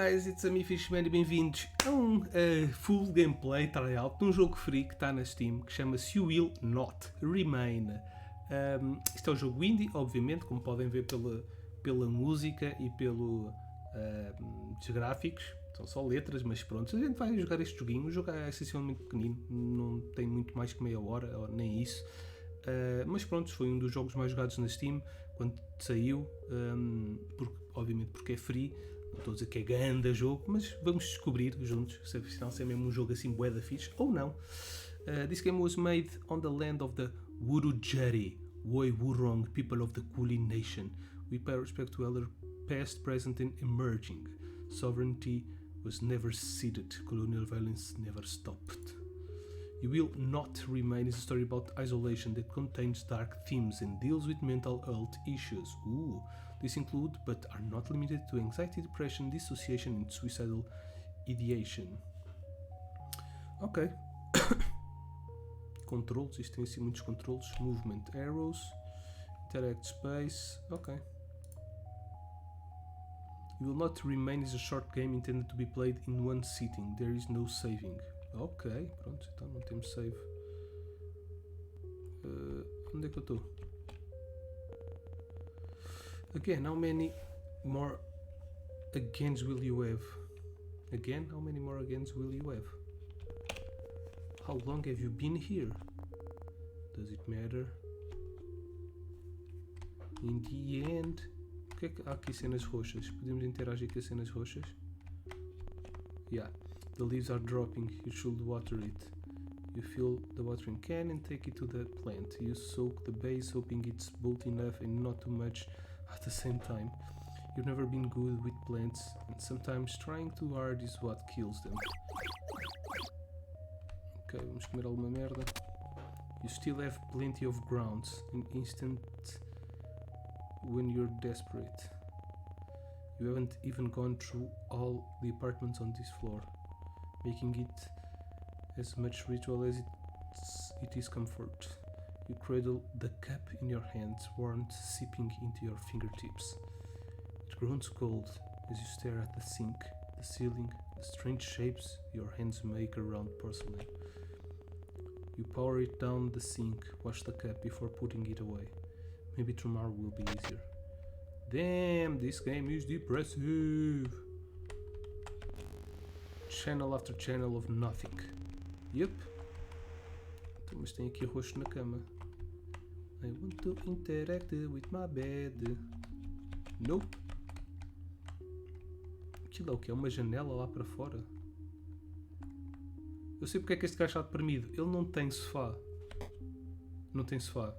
guys, it's a me Fishman e bem-vindos a um full gameplay tryout de um jogo free que está na Steam que chama-se You Will Not Remain. Isto é um jogo indie, obviamente, como podem ver pela música e pelos gráficos. São só letras, mas pronto, a gente vai jogar este joguinho. O jogo é essencialmente pequenino, não tem muito mais que meia hora, ou nem isso. Mas pronto, foi um dos jogos mais jogados na Steam quando saiu, obviamente porque é free. Não estou a dizer que é grande jogo, mas vamos descobrir juntos se afinal é mesmo um jogo assim bué da fixe ou não. This game was made on the land of the Wurundjeri, Woi Wurrung people of the Kulin nation. We pay respect to elder past, present and emerging. Sovereignty was never ceded, colonial violence never stopped. You Will Not Remain is a story about isolation that contains dark themes and deals with mental health issues. These include, but are not limited to, anxiety, depression, dissociation and suicidal ideation. Ok. Controles, isto tem assim muitos controles. Movement arrows, interact space, ok. You Will Not Remain is a short game intended to be played in one sitting. There is no saving. Ok, pronto, então não temos save. Onde é que eu estou? Again, how many more agains will you have? Again, how many more agains will you have? How long have you been here? Does it matter? In the end... O que é que há aqui cenas roxas? Podemos interagir com as cenas roxas? Yeah. The leaves are dropping, you should water it. You fill the watering can and take it to the plant. You soak the base, hoping it's both enough and not too much at the same time. You've never been good with plants, and sometimes trying too hard is what kills them. Ok, vamos comer alguma merda. You still have plenty of grounds, an instant when you're desperate. You haven't even gone through all the apartments on this floor, making it as much ritual as it is comfort. You cradle the cup in your hands, warmth seeping into your fingertips. It grows cold as you stare at the sink, the ceiling, the strange shapes your hands make around porcelain. You pour it down the sink, wash the cup before putting it away. Maybe tomorrow will be easier. Damn, this game is depressive. Channel after channel of nothing. Yep. Então, mas tem aqui roxo na cama. I want to interact with my bed. Nope. Aquilo é o que? É uma janela lá para fora? Eu sei porque é que este gajo está deprimido. Ele não tem sofá. Não tem sofá.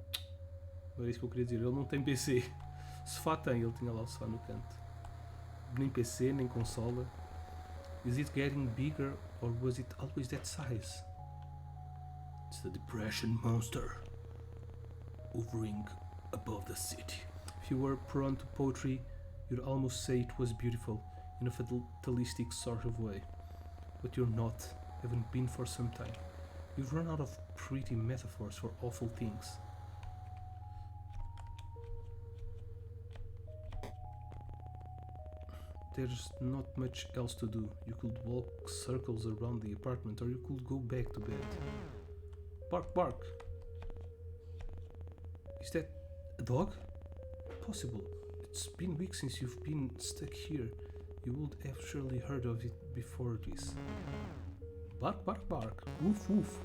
Não era isso que eu queria dizer. Ele não tem PC. Sofá tem. Ele tinha lá o sofá no canto. Nem PC, nem consola. Is it getting bigger or was it always that size? It's the depression monster hovering above the city. If you were prone to poetry, you'd almost say it was beautiful in a fatalistic sort of way. But you're not, haven't been for some time. You've run out of pretty metaphors for awful things. There's not much else to do. You could walk circles around the apartment or you could go back to bed. Bark, bark. Is that a dog? Possible. It's been weeks since you've been stuck here. You would have surely heard of it before this. Bark, bark, bark. Woof, woof.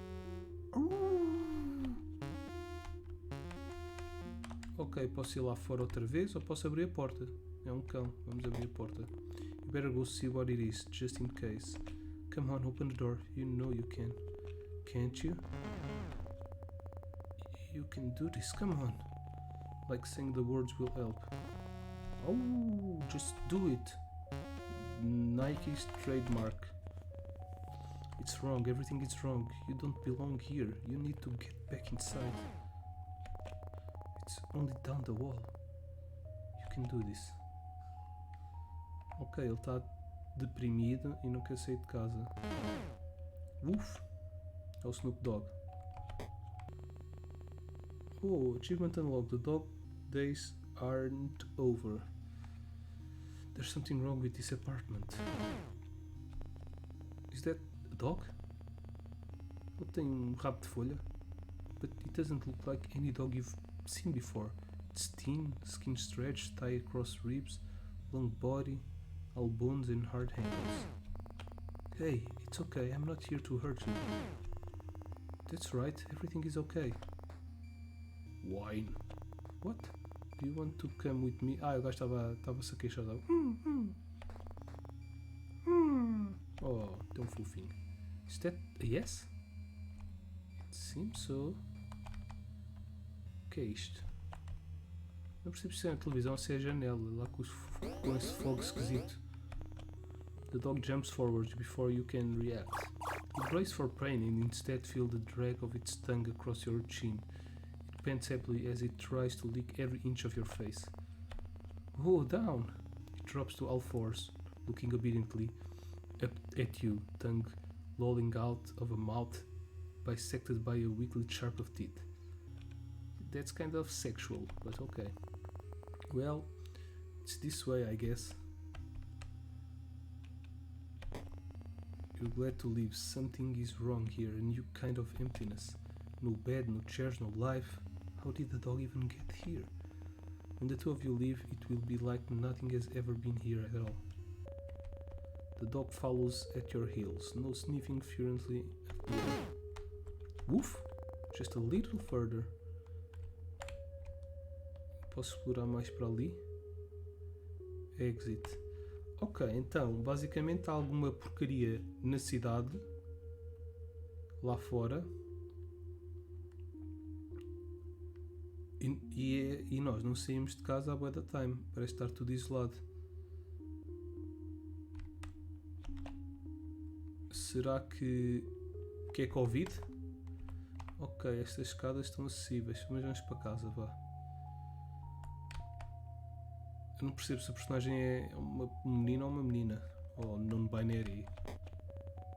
Ok, posso ir lá fora outra vez ou posso abrir a porta? É um cão, vamos abrir a porta. You better go see what it is, just in case. Come on, open the door. You know you can. Can't you? You can do this, come on. Like saying the words will help. Oh, just do it. Nike's trademark. It's wrong, everything is wrong. You don't belong here. You need to get back inside. It's only down the wall. You can do this. Ok, ele está deprimido e não quer sair de casa. Uf! É o Snoop Dogg. Oh, achievement unlocked. The dog days aren't over. There's something wrong with this apartment. Is that a dog? Ele tem rabo de folha? But it doesn't look like any dog you've seen before. It's thin, skin stretched, thigh across ribs, long body, all bones and hard handles. Hey, it's okay, I'm not here to hurt you. That's right, everything is okay. Wine. What? Do you want to come with me? O gajo estava-se a queixar. Oh, tão fofinho. Is that a yes? It seems so. O que é isto? Não percebo se é a televisão ou se é a janela, lá com esse fogo esquisito. The dog jumps forward before you can react. You brace for pain and instead feel the drag of its tongue across your chin. It pants happily as it tries to lick every inch of your face. Oh, down! It drops to all fours, looking obediently up at you, tongue lolling out of a mouth bisected by a weakly sharp of teeth. That's kind of sexual, but okay. Well, it's this way, I guess. You're glad to leave. Something is wrong here, a new kind of emptiness. No bed, no chairs, no life. How did the dog even get here? When the two of you leave, it will be like nothing has ever been here at all. The dog follows at your heels, no sniffing furiously at the end. Woof! Just a little further. Posso explorar mais para ali? Exit. Ok, então, basicamente há alguma porcaria na cidade, lá fora, e nós não saímos de casa há bué da time, parece estar tudo isolado. Será que é Covid? Ok, estas escadas estão acessíveis, mas vamos para casa, vá. Eu não percebo se a personagem é um menino ou uma menina, ou non-binary.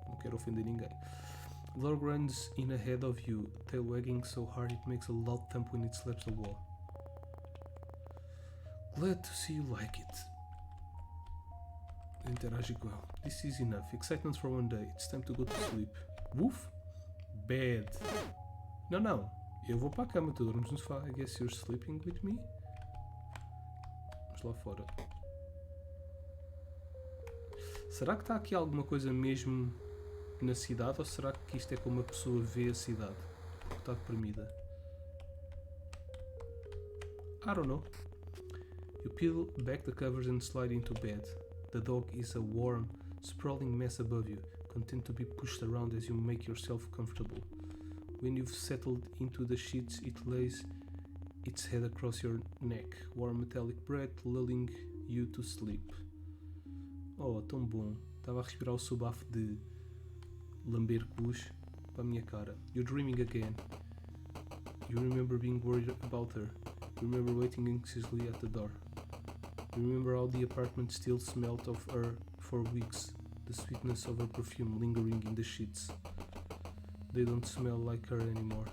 Não quero ofender ninguém. The dog runs in ahead of you, tail wagging so hard it makes a loud thump when it slaps the wall. Glad to see you like it. Interage com ele. This is enough. Excitement for one day. It's time to go to sleep. Woof? Bad. Não. Eu vou para a cama, tu dormes no sofá. I guess you're sleeping with me? Lá fora. Será que está aqui alguma coisa mesmo na cidade ou será que isto é como a pessoa vê a cidade? Porque está deprimida. I don't know. You peel back the covers and slide into bed. The dog is a warm, sprawling mess above you, content to be pushed around as you make yourself comfortable. When you've settled into the sheets, it lays its head across your neck, warm metallic breath lulling you to sleep. Oh, tão bom. Estava a respirar o subafo de lamber cus para a minha cara. You're dreaming again. You remember being worried about her. You remember waiting anxiously at the door. You remember how the apartment still smelled of her for weeks, the sweetness of her perfume lingering in the sheets. They don't smell like her anymore.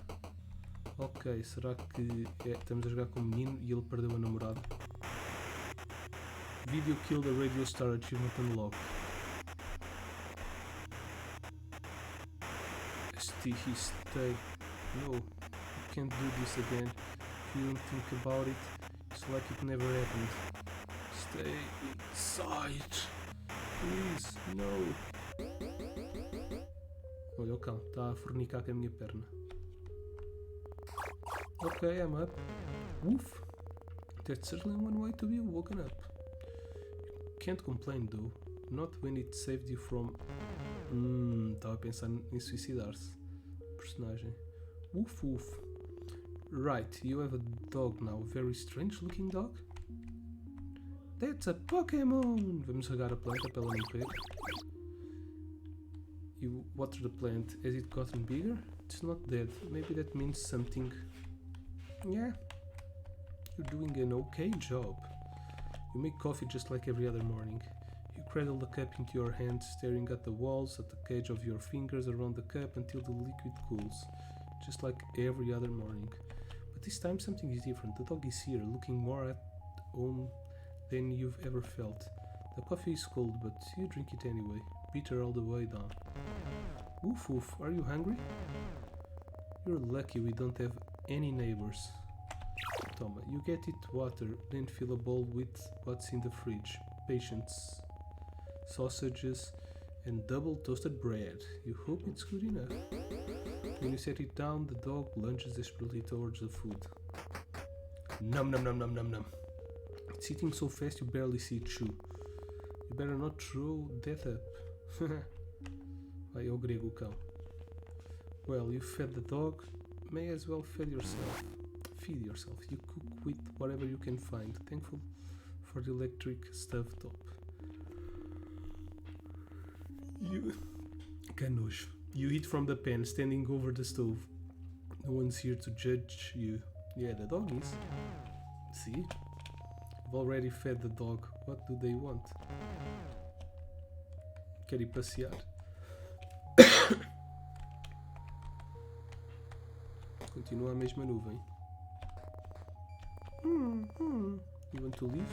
Ok, será que estamos a jogar com um menino e ele perdeu a namorada? Video killed a radio star achievement unlocked. Stay. No, you can't do this again. If you don't think about it, it's like it never happened. Stay inside. Please, no. Olha o cão, está a fornicar com a minha perna. Okay, I'm up. Woof! That's certainly one way to be woken up. You can't complain though. Not when it saved you from... Estava a pensar em suicidar-se. Personagem. Woof woof. Right, you have a dog now. Very strange looking dog. That's a Pokémon! Vamos regar a planta para ela morrer. You water the plant. Has it gotten bigger? It's not dead. Maybe that means something. Yeah, you're doing an okay job. You make coffee just like every other morning. You cradle the cup into your hand, staring at the walls, at the cage of your fingers around the cup until the liquid cools, just like every other morning. But this time something is different. The dog is here, looking more at home than you've ever felt. The coffee is cold, but you drink it anyway. Bitter all the way down. Woof woof, are you hungry? You're lucky we don't have any neighbors. Toma, you get it water, then fill a bowl with what's in the fridge. Patience, sausages, and double toasted bread. You hope it's good enough. When you set it down, the dog lunges desperately towards the food. Num num num num num num. It's eating so fast you barely see it chew. You better not throw that up. Vai ao grego, cão. Well, you fed the dog, may as well feed yourself. Feed yourself. You cook with whatever you can find. Thankful for the electric stovetop. You eat from the pan, standing over the stove. No one's here to judge you. Yeah, the dog is. See? I've already fed the dog. What do they want? Quer ir passear? Continua a mesma nuvem. You want to leave?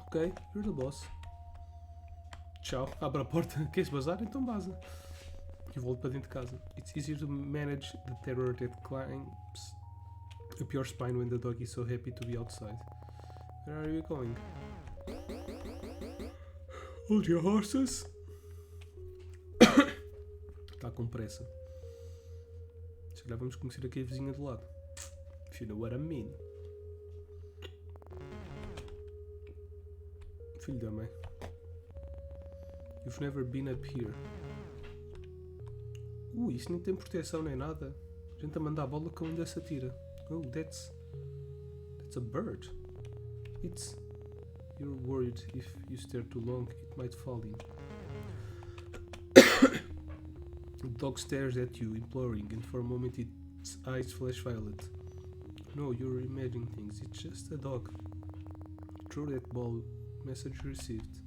Ok, you're the boss. Tchau, abre a porta. Queres bazar? Então baza. E volto para dentro de casa. It's easier to manage the terror that climbs up your spine when the dog is so happy to be outside. Where are you going? Hold your horses. Está com pressa. Se calhar vamos conhecer aqui a vizinha do lado. If you know what I mean. Filho da mãe. You've never been up here. Isso nem tem proteção nem nada. A gente a mandar a bola que ainda se atira. Oh, that's a bird. You're worried if you stare too long, it might fall in. The dog stares at you, imploring, and for a moment its eyes flash violet. No, you're imagining things. It's just a dog. Throw that ball. Message received.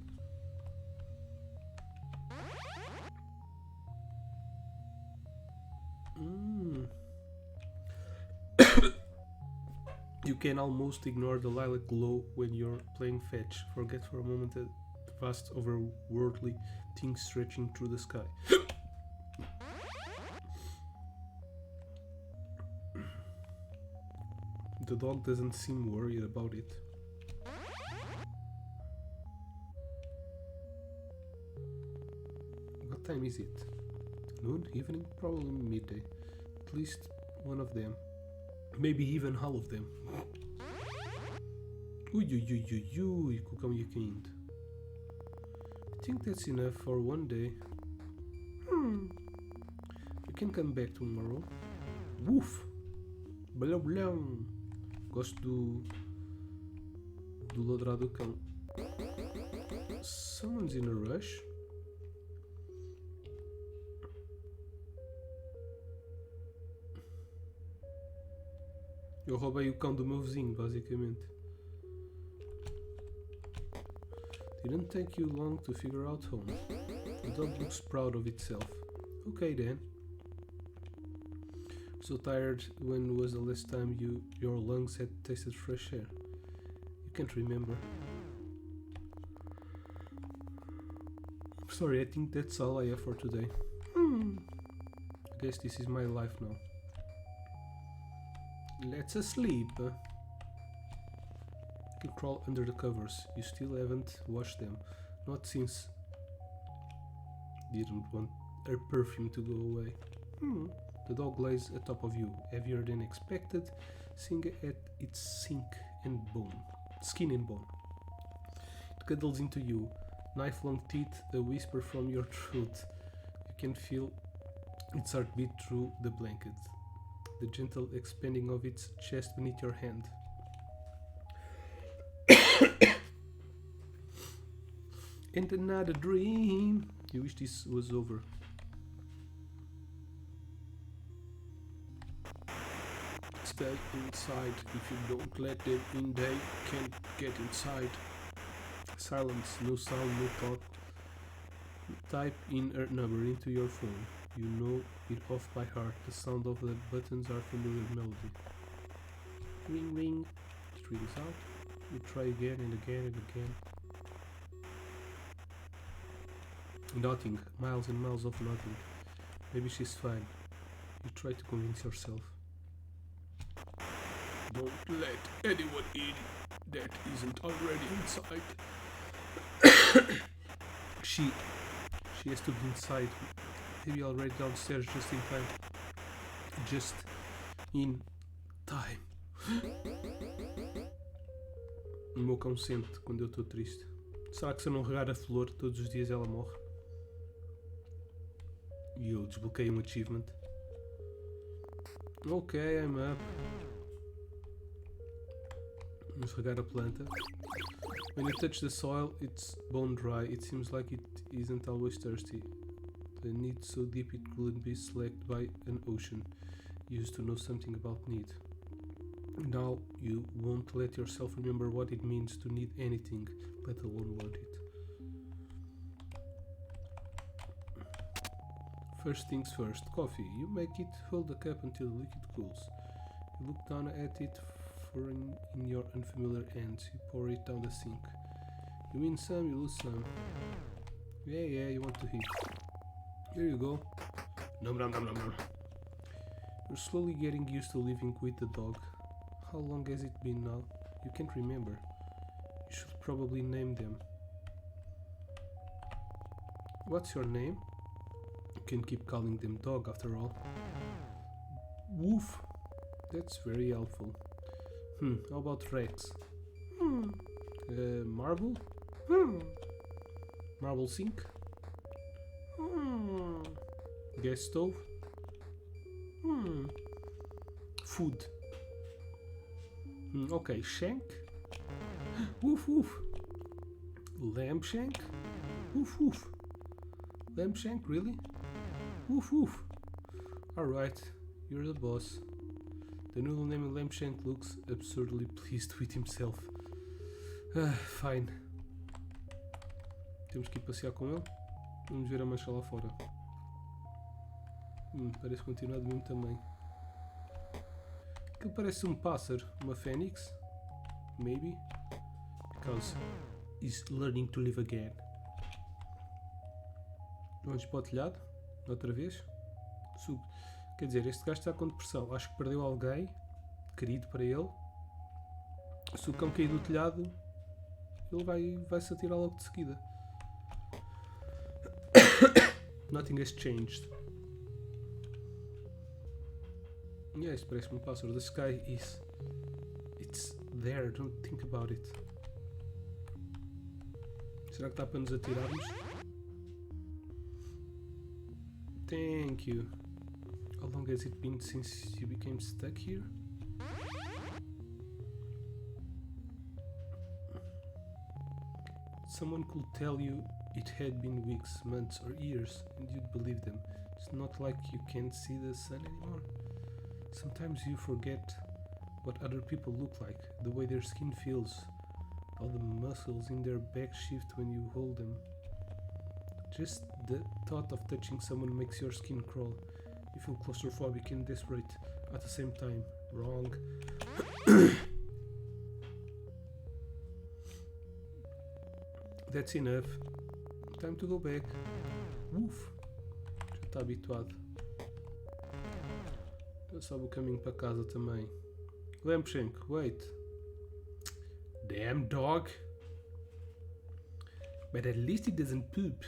You can almost ignore the lilac glow when you're playing fetch. Forget for a moment the vast overworldly thing stretching through the sky. The dog doesn't seem worried about it. What time is it? Noon? Evening? Probably midday. At least one of them. Maybe even all of them. Ui, que o cão ia caindo. I think that's enough for one day. You can come back tomorrow. Woof! Balão, balão! Gosto do ladrar do cão. Someone's in a rush. Eu roubei o cão do meu vizinho, basicamente. Didn't take you long to figure out home. The dog looks proud of itself. Okay then. So tired. When was the last time your lungs had tasted fresh air? You can't remember. Sorry, I think that's all I have for today. I guess this is my life now. Let's sleep. You crawl under the covers. You still haven't washed them. Not since didn't want her perfume to go away. The dog lays atop of you, heavier than expected, sink at its skin and bone. It cuddles into you, knife-long teeth a whisper from your throat. You can feel its heartbeat through the blanket, the gentle expanding of its chest beneath your hand. And another dream. You wish this was over. Stay inside. If you don't let them in, they can't get inside. Silence, no sound, no thought. Type in her number into your phone. You know it off by heart. The sound of the buttons are familiar melody. Ring, ring. It rings out. You try again and again and again. Nothing. Miles and miles of nothing. Maybe she's fine. You try to convince yourself. Don't let anyone in that isn't already inside. She has to be inside. Maybe already downstairs just in time. Just in time. O meu cão sente quando eu estou triste. Será que se eu não regar a flor todos os dias ela morre? E eu desbloqueio um achievement. Ok, I'm up. Vamos regar a planta. When you touch the soil, it's bone dry. It seems like it isn't always thirsty. The need so deep it couldn't be slaked by an ocean. You used to know something about need. Now you won't let yourself remember what it means to need anything, let alone want it. First things first, coffee. You make it, hold the cup until the liquid cools. You look down at it in your unfamiliar hands. You pour it down the sink. You win some, you lose some. Yeah, you want to eat. Here you go. Nom nom nom nom nom. You're slowly getting used to living with the dog. How long has it been now? You can't remember. You should probably name them. What's your name? You can keep calling them dog after all. Woof. That's very helpful. How about Rex? Marble? Marble sink? Gas stove? Food. Okay, shank? Woof woof. Lamb shank? Woof woof. Lamb shank, really? Woof woof. Alright, you're the boss. The noodle named Lamb shank looks absurdly pleased with himself. Fine. Temos que ir passear com ele. Vamos ver a mancha lá fora. Parece continuar do mesmo tamanho. Aquilo parece um pássaro, uma fênix. Maybe. Because he's learning to live again. Vamos para o telhado. Outra vez. Sube. Quer dizer, este gajo está com depressão. Acho que perdeu alguém querido para ele. Se o cão cair do telhado, ele vai se atirar logo de seguida. Nothing has changed. Yeah, isto parece-me um pássaro. The sky is... It's there, don't think about it. Será que está para nos atirarmos? Thank you. How long has it been since you became stuck here? Someone could tell you it had been weeks, months or years and you'd believe them. It's not like you can't see the sun anymore. Sometimes you forget what other people look like, the way their skin feels, how the muscles in their back shift when you hold them. Just the thought of touching someone makes your skin crawl. You feel claustrophobic and desperate at the same time. Wrong. That's enough. Time to go back. Woof. Já está habituado. Já sabe o caminho para casa também. Lampshank, wait. Damn dog. But at least it doesn't poop.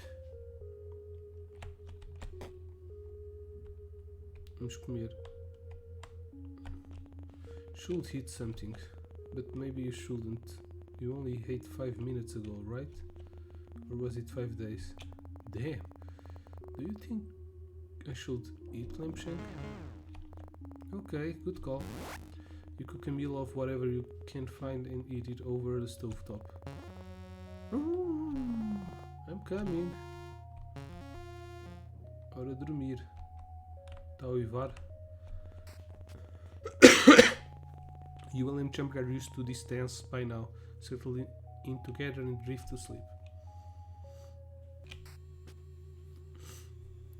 Vamos comer. Should eat something, but maybe you shouldn't. You only ate 5 minutes ago, right? Or was it 5 days? Damn. Do you think I should eat lampshank? Okay, good call. You cook a meal of whatever you can find and eat it over the stovetop. I'm coming. Hora de dormir. Está a uivar. You and Lampshank are used to this dance by now. Settle in together and drift to sleep.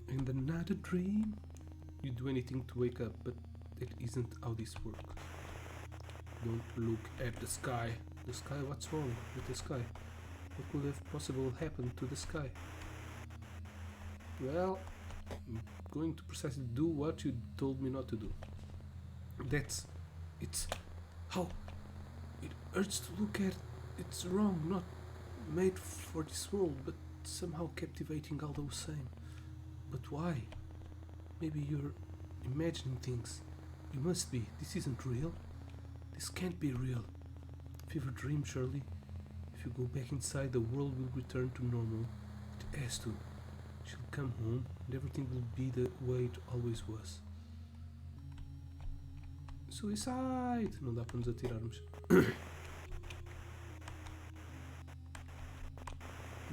And another dream. You do anything to wake up, but that isn't how this works. Don't look at the sky. The sky? What's wrong with the sky? What could have possibly happened to the sky? Well, I'm going to precisely do what you told me not to do. It's how it hurts to look at. It's wrong, not made for this world, but somehow captivating all the same. But why? Maybe you're imagining things. You must be. This isn't real. This can't be real. Fever dream, surely. If you go back inside, the world will return to normal. It has to. She'll come home and everything will be the way it always was. Suicide! Não dá para nos atirarmos.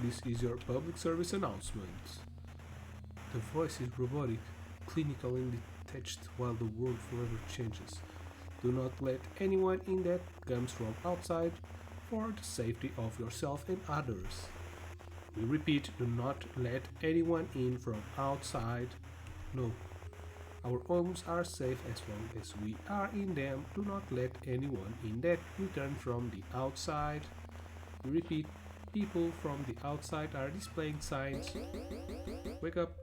This is your public service announcement. The voice is robotic, clinical and detached while the world forever changes. Do not let anyone in that comes from outside for the safety of yourself and others. We repeat, do not let anyone in from outside. No. Our homes are safe as long as we are in them. Do not let anyone in that return from the outside. We repeat, people from the outside are displaying signs. Wake up.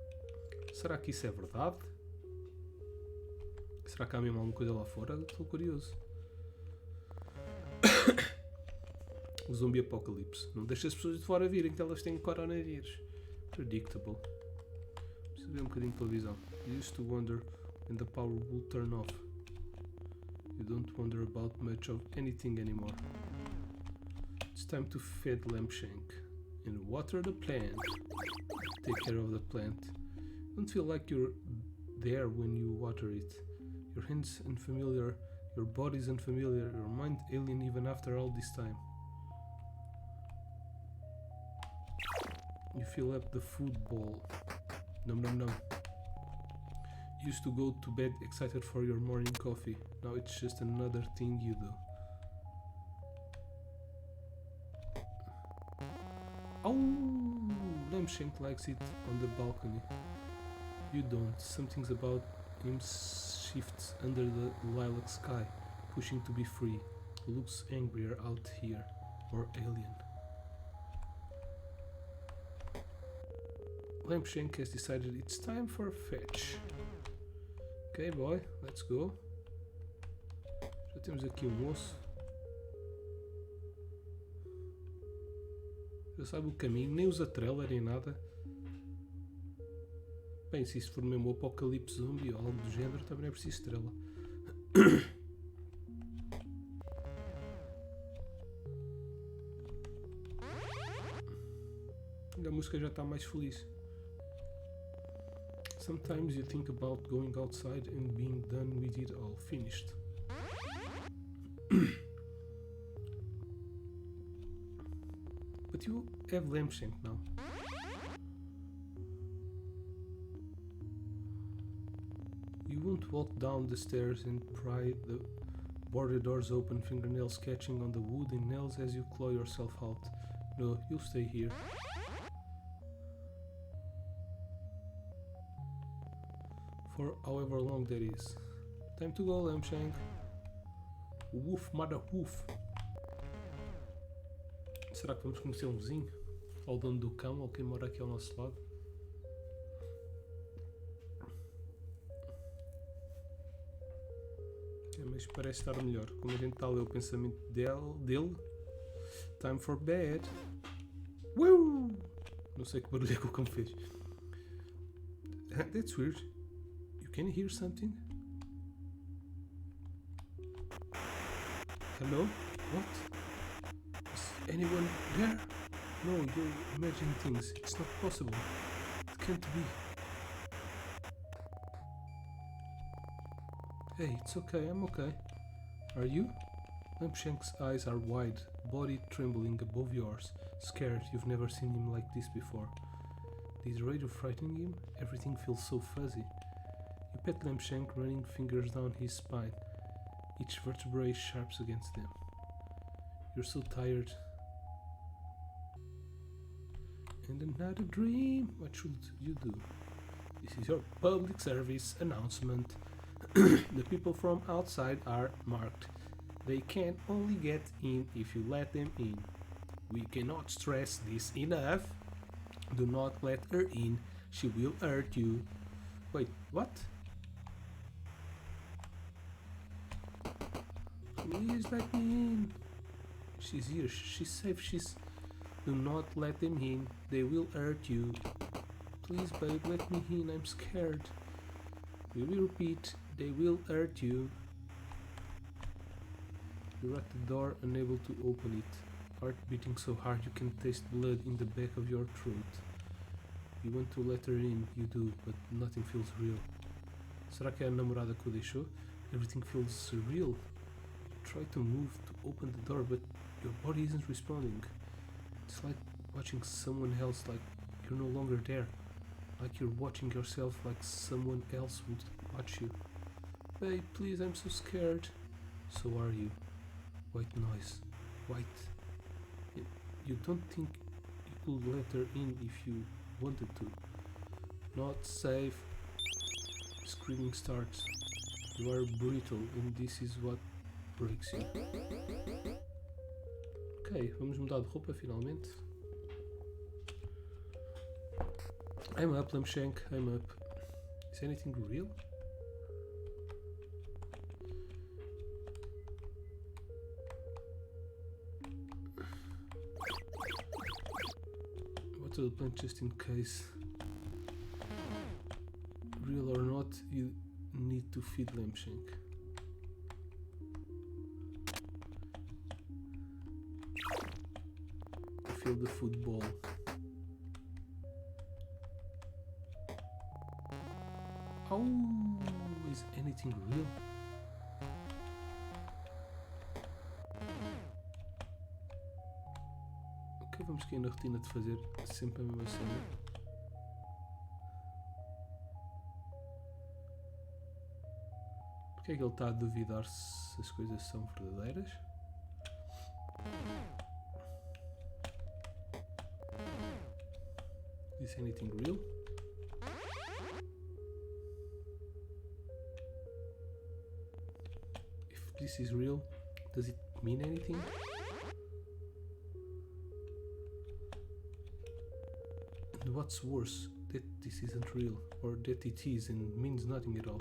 Será que isso é verdade? Será que há mesmo alguma coisa lá fora? Estou curioso. O zombie apocalipse. Não deixa as pessoas de fora virem que elas têm coronavírus. Predictable. Preciso ver um bocadinho de televisão. You used to wonder when the power will turn off. You don't wonder about much of anything anymore. It's time to feed Lampshank and water the plant. Take care of the plant. Don't feel like you're there when you water it. Your hands unfamiliar, your body's unfamiliar, your mind alien even after all this time. You fill up the food bowl. Num num num. You used to go to bed excited for your morning coffee. Now it's just another thing you do. Oh, Lampshank likes it on the balcony. You don't. Something's about him shifts under the lilac sky, pushing to be free. Looks angrier out here, more alien. Lampshank has decided it's time for a fetch. Ok, boy, let's go. Já temos aqui um moço. Já sabe o caminho, nem usa trailer nem nada. Bem, se isso for mesmo o apocalipse zombie ou algo do género, também é preciso estrela. A música já está mais feliz. Sometimes you think about going outside and being done with it all, finished. But you have Lampshank now. You won't walk down the stairs and pry the boarded doors open, fingernails catching on the wood and nails as you claw yourself out. No, you'll stay here. For however long that is. Time to go, Lampshank. Woof, mother woof. Será que vamos conhecer um vizinho? Ou o dono do cão, ou quem mora aqui ao nosso lado? É, mas parece estar melhor. Como a gente está a ler o pensamento dele. Time for bed. Woo! Não sei que barulho é que o cão fez. That's weird. Can you hear something? Hello? What? Is anyone there? No, you're imagining things. It's not possible. It can't be. Hey, it's okay, I'm okay. Are you? Lampshank's eyes are wide, body trembling above yours. Scared, you've never seen him like this before. Did radio frighten him? Everything feels so fuzzy. You pet Lampshank, running fingers down his spine, each vertebrae sharp against them. You're so tired. And another dream. What should you do? This is your public service announcement. The people from outside are marked. They can only get in if you let them in. We cannot stress this enough. Do not let her in. She will hurt you. Wait, what? Please let me in. She's here. She's safe. Do not let them in. They will hurt you. Please, babe, let me in. I'm scared. We will repeat. They will hurt you. You're at the door, unable to open it. Heart beating so hard you can taste blood in the back of your throat. You want to let her in, you do, but nothing feels real. Será que é a namorada que o deixou? Everything feels surreal. You try to move to open the door, but your body isn't responding. It's like watching someone else, like you're no longer there. Like you're watching yourself, like someone else would watch you. Babe, please, I'm so scared. So are you. White noise. White. You don't think you could let her in if you wanted to. Not safe. Screaming starts. You are brittle and this is what breaks you. Ok, vamos mudar de roupa finalmente. I'm up, Lampshank, I'm up. Is anything real? Water the plant just in case. Real or not, you need to feed Lampshank. Fill the food bowl. Oh, is anything real? Ok, vamos cair na rotina de fazer sempre a mesma cena. Porque é que ele está a duvidar se as coisas são verdadeiras? Is anything real? If this is real, does it mean anything? And what's worse, that this isn't real, or that it is and means nothing at all.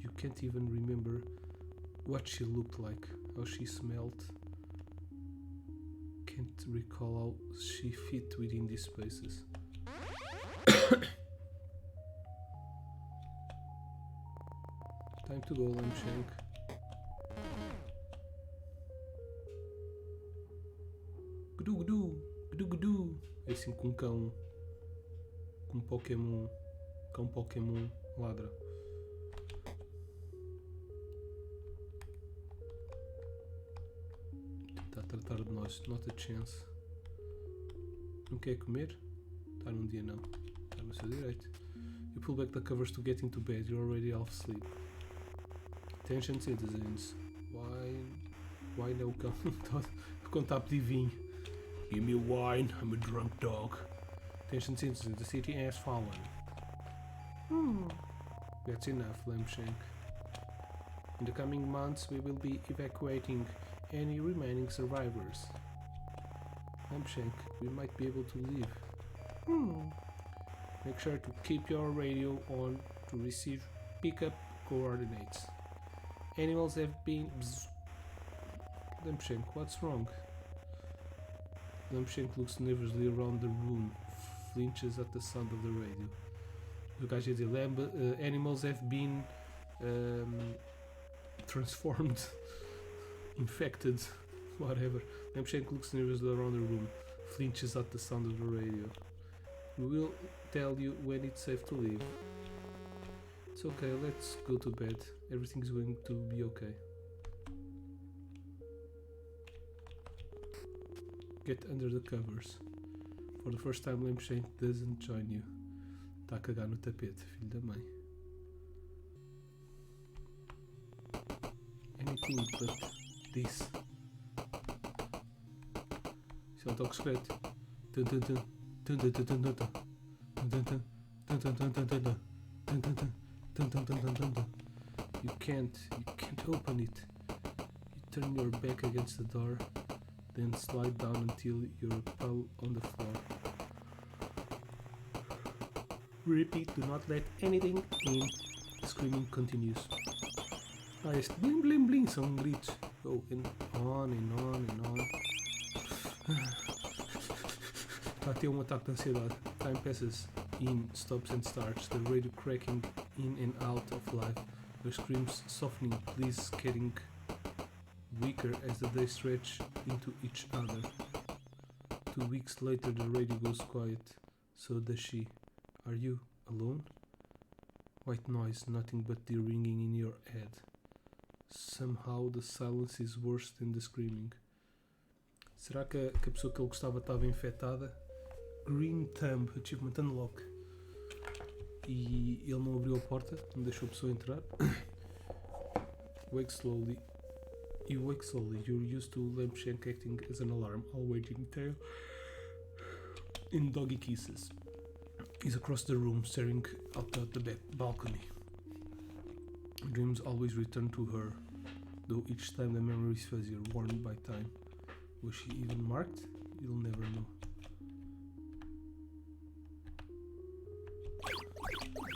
You can't even remember what she looked like, how she smelled. Can't recall how she fit within these spaces. Time to go, Lampshank. Gdu gdu, gdu gdu. É assim com um cão. Com um Pokémon. Cão Pokémon ladra. Está a tratar de nós, not a chance. Não quer comer? Está num dia não. Está no seu direito. You pull back the covers to get into bed, you're already half asleep. Attention citizens. Why não cão? Quando está a pedir vinho. Give me wine, I'm a drunk dog. Attention citizens, the city has fallen. That's enough, Lampshank. In the coming months we will be evacuating any remaining survivors. Lampshank, we might be able to leave. Make sure to keep your radio on to receive pickup coordinates. Animals have been... Lampshank, what's wrong? Lampshank looks nervously around the room, flinches at the sound of the radio. O gajo ia dizer, animals have been transformed, infected, whatever. Lampshank looks nervously around the room, flinches at the sound of the radio. We will tell you when it's safe to leave. It's okay, let's go to bed. Everything's going to be okay. Get under the covers. For the first time, Lampshank doesn't join you. Está a cagar no tapete, filho da mãe. Anything but this. Isso é toque secreto. You can't open it. You turn your back against the door. Then slide down until you're pulled on the floor. Repeat, do not let anything in. The screaming continues. Este blim blim blim são gritos. Go and on and on and on. Está a ter um ataque de ansiedade. Time passes. In, stops and starts. The radio cracking in and out of life. The screams softening, please getting weaker as the days stretch into each other. 2 weeks later the radio goes quiet. So does she. Are you alone? White noise, nothing but the ringing in your head. Somehow the silence is worse than the screaming. Será que a pessoa que ele gostava estava infectada? Green Thumb, achievement unlock. E ele não abriu a porta, não deixou a pessoa entrar. Wake slowly. You wake slowly. You're used to Lampshank acting as an alarm, all waiting tail in doggy kisses. He's across the room, staring out the balcony. Dreams always return to her, though each time the memory is fuzzier, worn by time. Was she even marked? You'll never know.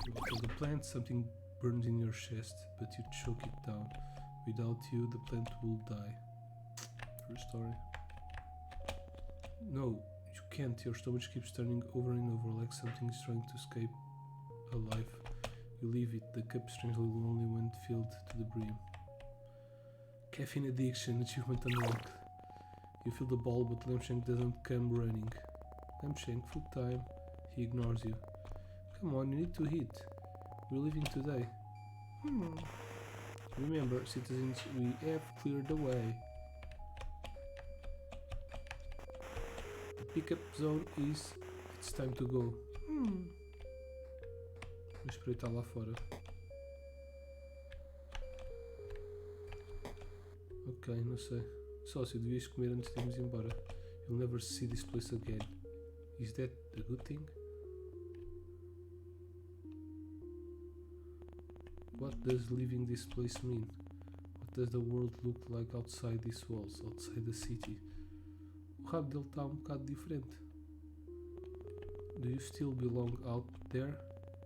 You kill the plant, something burns in your chest, but you choke it down. Without you, the plant will die. True story. No, you can't. Your stomach keeps turning over and over like something is trying to escape alive. You leave it, the cup strangely lonely when filled to the brim. Caffeine addiction, achievement unlocked. You feel the ball, but Lampshank doesn't come running. Lampshank, full time. He ignores you. Come on, you need to eat. We're leaving today. Remember, citizens, we have cleared the way. The pickup zone is... It's time to go. Vou espreitar lá fora. Ok, não sei. Sócio, devias comer antes de irmos embora. You'll never see this place again. Is that a good thing? What does leaving this place mean? What does the world look like outside these walls, outside the city? O rabo dele está bocado diferente. Do you still belong out there?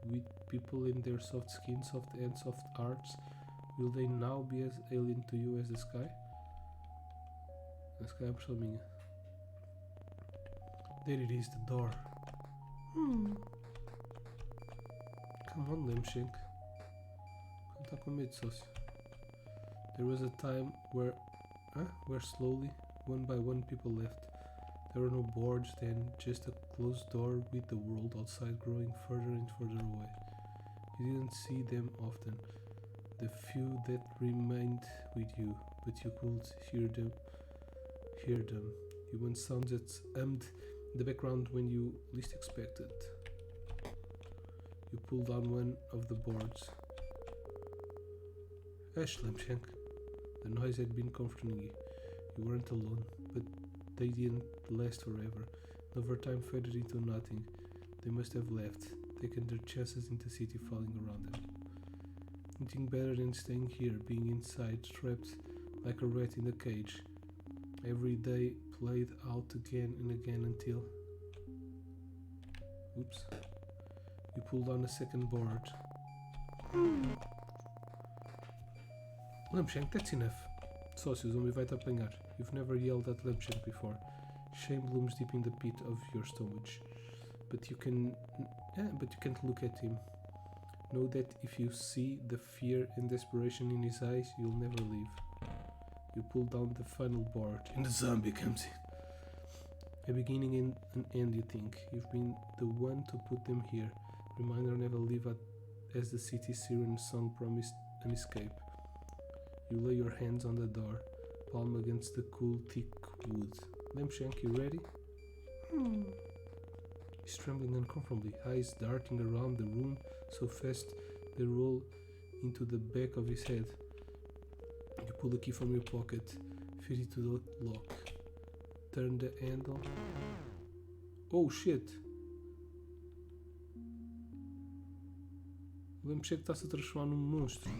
With people in their soft skin, soft hands, soft hearts? Will they now be as alien to you as the sky? The sky é a impressão minha. There it is, the door. Come on, Lampshank. Não está com medo, sócio. There was a time where slowly, one by one, people left. There were no boards then, just a closed door with the world outside growing further and further away. You didn't see them often, the few that remained with you, but you could hear them. You want sounds that hummed in the background when you least expected. You pulled down one of the boards. Hush, Lampshank. The noise had been comforting you. You weren't alone, but they didn't last forever. Over time faded into nothing. They must have left, taken their chances in the city falling around them. Nothing better than staying here, being inside, trapped like a rat in a cage. Every day played out again and again until... Oops. You pulled on a second board. Lampshank, that's enough. Sócio, o zombie vai-te apanhar. You've never yelled at Lampshank before. Shame looms deep in the pit of your stomach. But you can't look at him. Know that if you see the fear and desperation in his eyes, you'll never leave. You pull down the final board, and the zombie comes in. A beginning and an end, you think. You've been the one to put them here. Reminder, never leave as the city siren song promised an escape. You lay your hands on the door, palm against the cool, thick wood. Lampshank, you ready? He's trembling uncomfortably, eyes darting around the room so fast they roll into the back of his head. You pull the key from your pocket, fit it to the lock, turn the handle. Oh shit! O Lampshank está-se a transformar num monstro.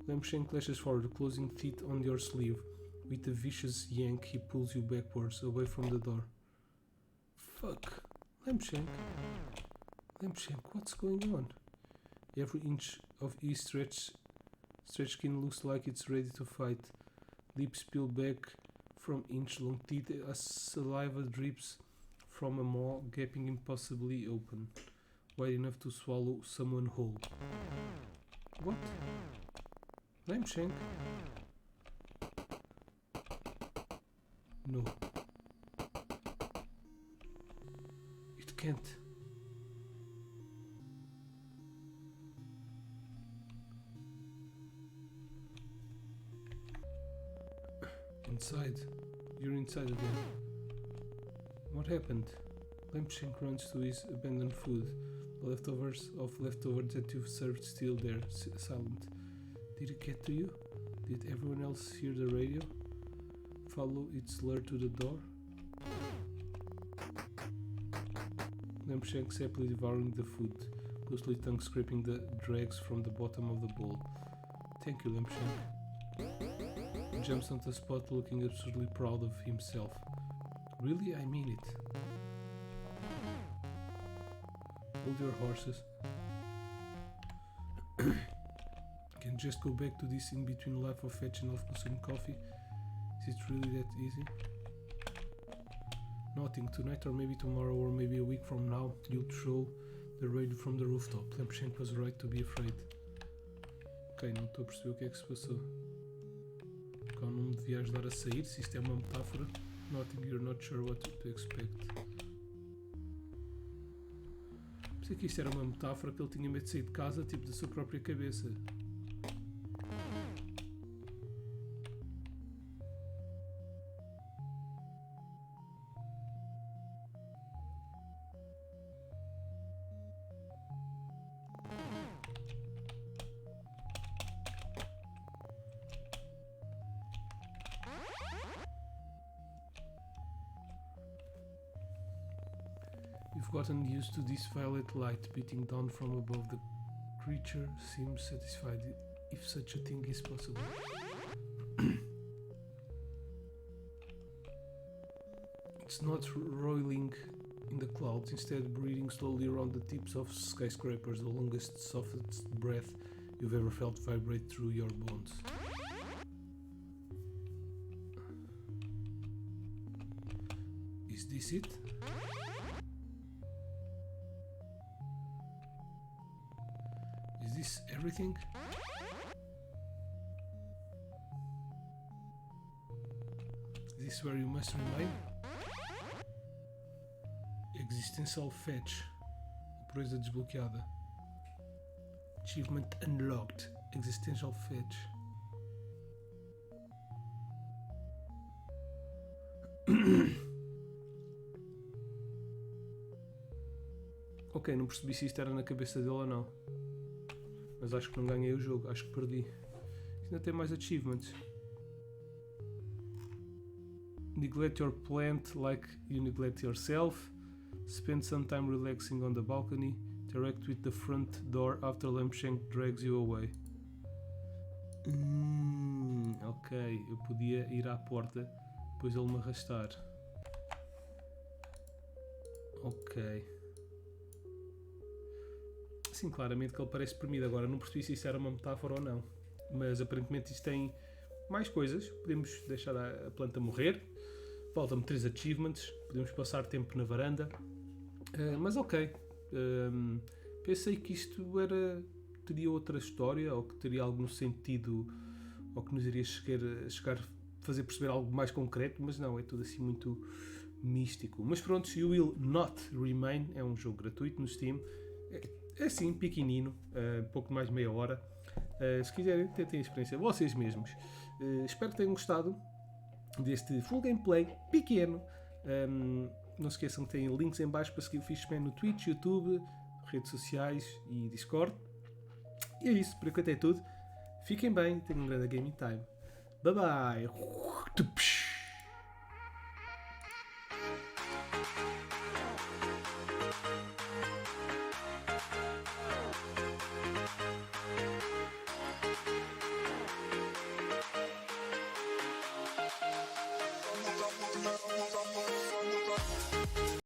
Lampshade clashes forward, closing teeth on your sleeve. With a vicious yank, he pulls you backwards, away from the door. Fuck. Lampshade, what's going on? Every inch of his stretched skin looks like it's ready to fight. Lips peel back from inch-long teeth as saliva drips from a maw gaping impossibly open, wide enough to swallow someone whole. What? Lampshank? No. It can't. Inside. You're inside again. What happened? Lampshank runs to his abandoned food. The leftovers that you've served still there, silent. Did it get to you? Did everyone else hear the radio? Follow its lure to the door? Lampshank happily devouring the food, ghostly tongue scraping the dregs from the bottom of the bowl. Thank you, Lampshank. He jumps on the spot, looking absurdly proud of himself. Really? I mean it. Hold your horses. Can just go back to this in-between life of fetch and of consuming coffee? Is it really that easy? Nothing. Tonight or maybe tomorrow or maybe a week from now, you'll throw the radio from the rooftop. Lampshank was right to be afraid. Ok, não estou a perceber o que é que se passou. Qual não me devia ajudar a sair, se isto é uma metáfora. Nothing, you're not sure what to expect. Pensei que isto era uma metáfora, que ele tinha medo de sair de casa, tipo da sua própria cabeça. You've gotten used to this violet light beating down from above. The creature seems satisfied, if such a thing is possible. It's not roiling in the clouds, instead breathing slowly around the tips of skyscrapers, the longest, softest breath you've ever felt vibrate through your bones. Is this it? Is this everything? Is this where you must remain? Existential Fetch. Proeza desbloqueada. Achievement unlocked. Existential Fetch. Ok, não percebi se isto era na cabeça dele ou não. Mas acho que não ganhei o jogo, acho que perdi. Ainda tem mais achievements. Neglect your plant like you neglect yourself. Spend some time relaxing on the balcony. Interact with the front door after Lampshank drags you away. Ok, eu podia ir à porta, depois ele me arrastar. Ok. Sim, claramente que ele parece deprimido. Agora não percebi se isso era uma metáfora ou não. Mas aparentemente isto tem mais coisas. Podemos deixar a planta morrer. Faltam-me 3 achievements. Podemos passar tempo na varanda. Mas ok. Pensei que isto teria outra história, ou que teria algum sentido, ou que nos iria chegar a fazer perceber algo mais concreto, mas não, é tudo assim muito místico. Mas pronto, You Will Not Remain é um jogo gratuito no Steam. É assim, pequenino, pouco mais de meia hora. Se quiserem, tentem a experiência vocês mesmos. Espero que tenham gostado deste full gameplay pequeno. Não se esqueçam que têm links em baixo para seguir o Fishman no Twitch, YouTube, redes sociais e Discord. E é isso, por enquanto é tudo. Fiquem bem, tenham um grande gaming time. Bye bye!